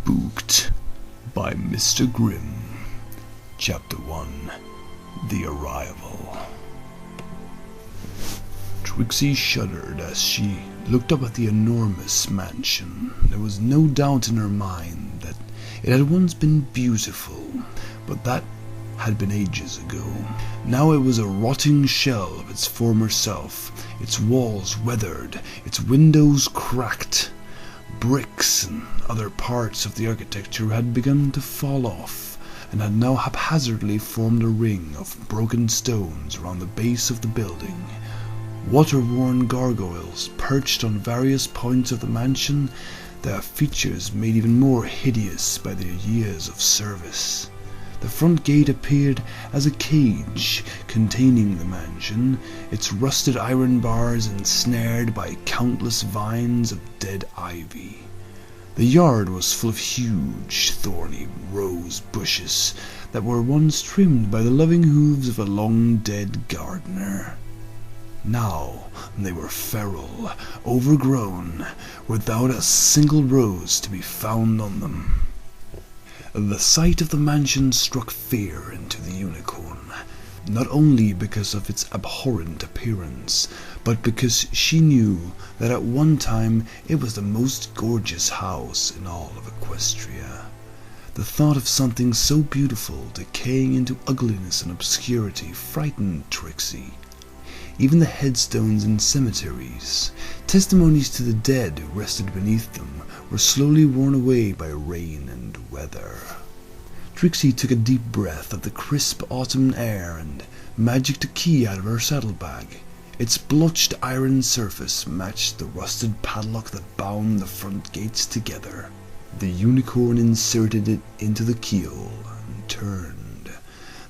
Spooked by Mr. Grimm. Chapter 1. The Arrival. Trixie shuddered as she looked up at the enormous mansion. There was no doubt in her mind that it had once been beautiful, but that had been ages ago. Now it was a rotting shell of its former self, its walls weathered, its windows cracked. Bricks and other parts of the architecture had begun to fall off, and had now haphazardly formed a ring of broken stones around the base of the building. Water-worn gargoyles perched on various points of the mansion, their features made even more hideous by their years of service. The front gate appeared as a cage containing the mansion, its rusted iron bars ensnared by countless vines of dead ivy. The yard was full of huge, thorny rose bushes that were once trimmed by the loving hooves of a long-dead gardener. Now they were feral, overgrown, without a single rose to be found on them. The sight of the mansion struck fear into the unicorn, not only because of its abhorrent appearance, but because she knew that at one time it was the most gorgeous house in all of Equestria. The thought of something so beautiful decaying into ugliness and obscurity frightened Trixie. Even the headstones in cemeteries, testimonies to the dead who rested beneath them, were slowly worn away by rain and weather. Trixie took a deep breath of the crisp autumn air and magicked a key out of her saddlebag. Its blotched iron surface matched the rusted padlock that bound the front gates together. The unicorn inserted it into the keyhole and turned.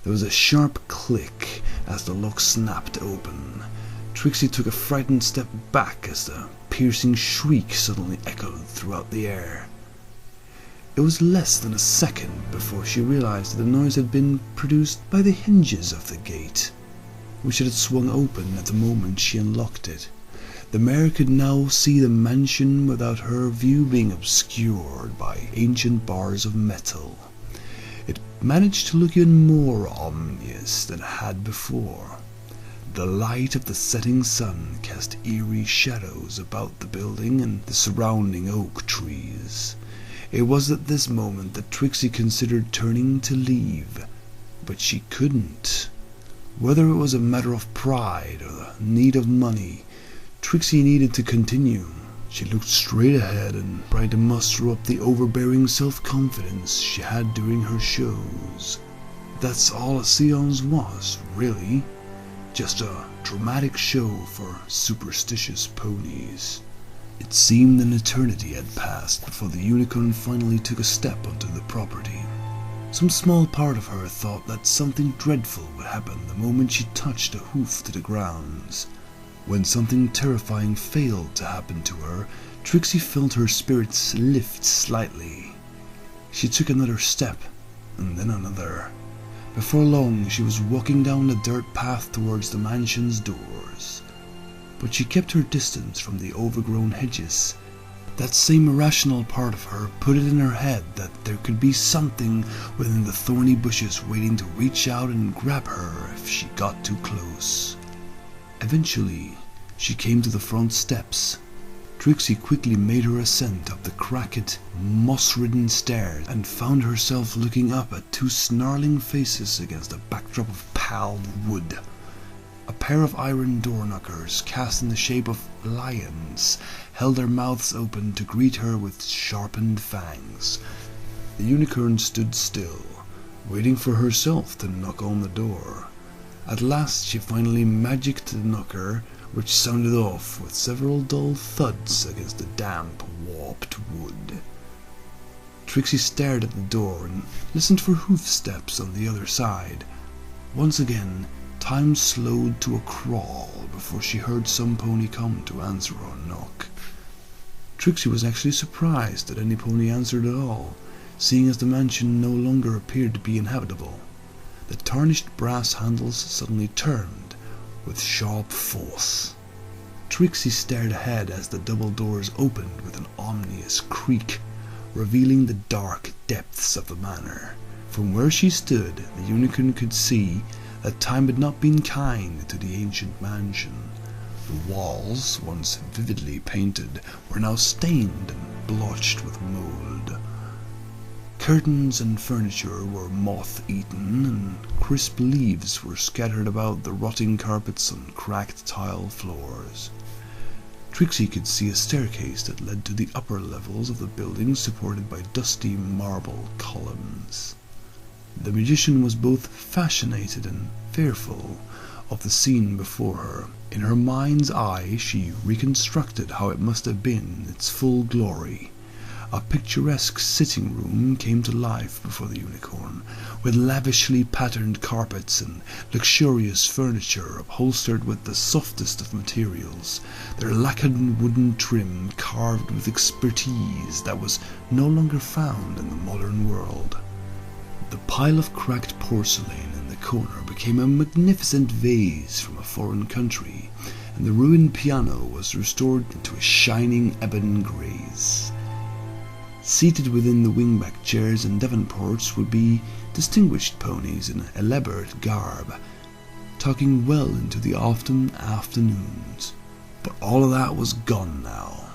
There was a sharp click as the lock snapped open. Trixie took a frightened step back as the piercing shriek suddenly echoed throughout the air. It was less than a second before she realized that the noise had been produced by the hinges of the gate, which had swung open at the moment she unlocked it. The mare could now see the mansion without her view being obscured by ancient bars of metal. It managed to look even more ominous than it had before. The light of the setting sun cast eerie shadows about the building and the surrounding oak trees. It was at this moment that Trixie considered turning to leave, but she couldn't. Whether it was a matter of pride or the need of money, Trixie needed to continue. She looked straight ahead and tried to muster up the overbearing self-confidence she had during her shows. That's all a séance was, really. Just a dramatic show for superstitious ponies. It seemed an eternity had passed before the unicorn finally took a step onto the property. Some small part of her thought that something dreadful would happen the moment she touched a hoof to the grounds. When something terrifying failed to happen to her, Trixie felt her spirits lift slightly. She took another step, and then another. Before long, she was walking down the dirt path towards the mansion's doors. But she kept her distance from the overgrown hedges. That same irrational part of her put it in her head that there could be something within the thorny bushes waiting to reach out and grab her if she got too close. Eventually, she came to the front steps. Trixie quickly made her ascent up the cracked, moss-ridden stairs and found herself looking up at two snarling faces against a backdrop of piled wood. A pair of iron door knockers, cast in the shape of lions, held their mouths open to greet her with sharpened fangs. The unicorn stood still, waiting for herself to knock on the door. At last she finally magicked the knocker, which sounded off with several dull thuds against the damp, warped wood. Trixie stared at the door and listened for hoofsteps on the other side. Once again, time slowed to a crawl before she heard some pony come to answer her knock. Trixie was actually surprised that any pony answered at all, seeing as the mansion no longer appeared to be inhabitable. The tarnished brass handles suddenly turned with sharp force. Trixie stared ahead as the double doors opened with an ominous creak. revealing the dark depths of the manor. From where she stood, the unicorn could see that time had not been kind to the ancient mansion. The walls, once vividly painted, were now stained and blotched with mould. Curtains and furniture were moth-eaten, and crisp leaves were scattered about the rotting carpets and cracked tile floors. Trixie could see a staircase that led to the upper levels of the building, supported by dusty marble columns. The magician was both fascinated and fearful of the scene before her. In her mind's eye she reconstructed how it must have been in its full glory. A picturesque sitting room came to life before the unicorn, with lavishly patterned carpets and luxurious furniture upholstered with the softest of materials, their lacquered wooden trim carved with expertise that was no longer found in the modern world. The pile of cracked porcelain in the corner became a magnificent vase from a foreign country, and the ruined piano was restored into a shining ebon grace. Seated within the wingback chairs and davenports would be distinguished ponies in elaborate garb, talking well into the autumn afternoons. But all of that was gone now.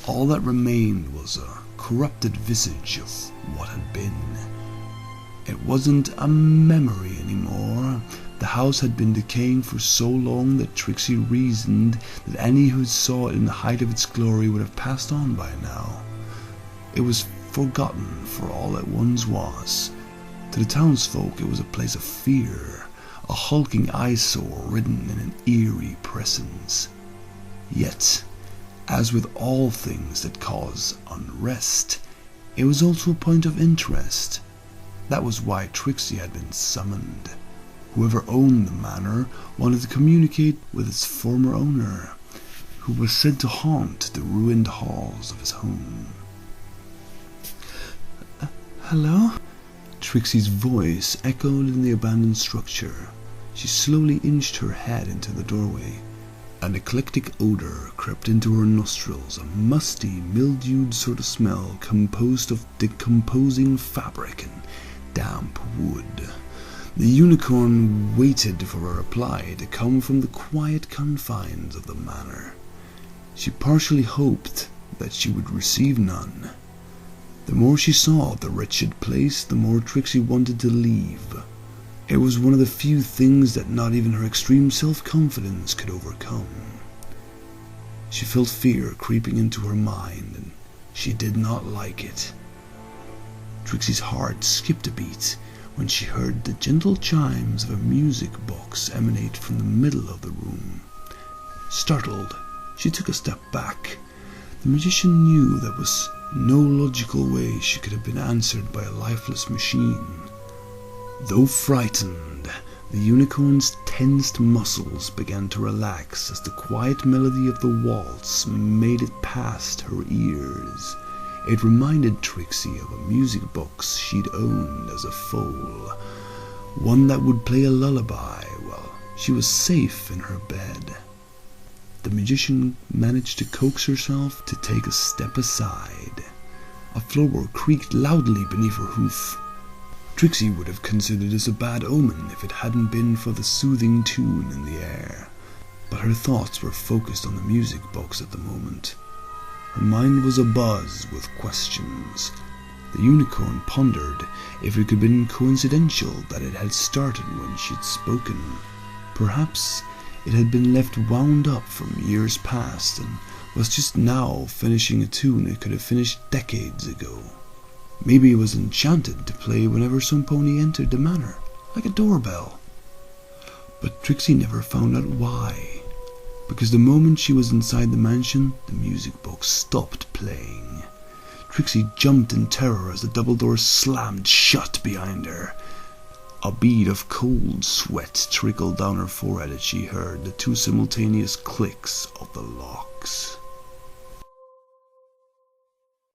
All that remained was a corrupted visage of what had been. It wasn't a memory anymore. The house had been decaying for so long that Trixie reasoned that any who saw it in the height of its glory would have passed on by now. It was forgotten for all it once was. To the townsfolk it was a place of fear, a hulking eyesore ridden in an eerie presence. Yet, as with all things that cause unrest, it was also a point of interest. That was why Trixie had been summoned. Whoever owned the manor wanted to communicate with its former owner, who was said to haunt the ruined halls of his home. Hello? Trixie's voice echoed in the abandoned structure. She slowly inched her head into the doorway. An eclectic odor crept into her nostrils, a musty, mildewed sort of smell composed of decomposing fabric and damp wood. The unicorn waited for a reply to come from the quiet confines of the manor. She partially hoped that she would receive none. The more she saw of the wretched place, the more Trixie wanted to leave. It was one of the few things that not even her extreme self-confidence could overcome. She felt fear creeping into her mind, and she did not like it. Trixie's heart skipped a beat when she heard the gentle chimes of a music box emanate from the middle of the room. Startled, she took a step back. The magician knew there was no logical way she could have been answered by a lifeless machine. Though frightened, the unicorn's tensed muscles began to relax as the quiet melody of the waltz made it past her ears. It reminded Trixie of a music box she'd owned as a foal, one that would play a lullaby while she was safe in her bed. The magician managed to coax herself to take a step aside. A floor creaked loudly beneath her hoof. Trixie would have considered this a bad omen if it hadn't been for the soothing tune in the air. But her thoughts were focused on the music box at the moment. Her mind was abuzz with questions. The unicorn pondered if it could have been coincidental that it had started when she'd spoken. Perhaps it had been left wound up from years past and was just now finishing a tune it could have finished decades ago. Maybe it was enchanted to play whenever some pony entered the manor, like a doorbell. But Trixie never found out why, because the moment she was inside the mansion, the music box stopped playing. Trixie jumped in terror as the double door slammed shut behind her. A bead of cold sweat trickled down her forehead as she heard the two simultaneous clicks of the locks.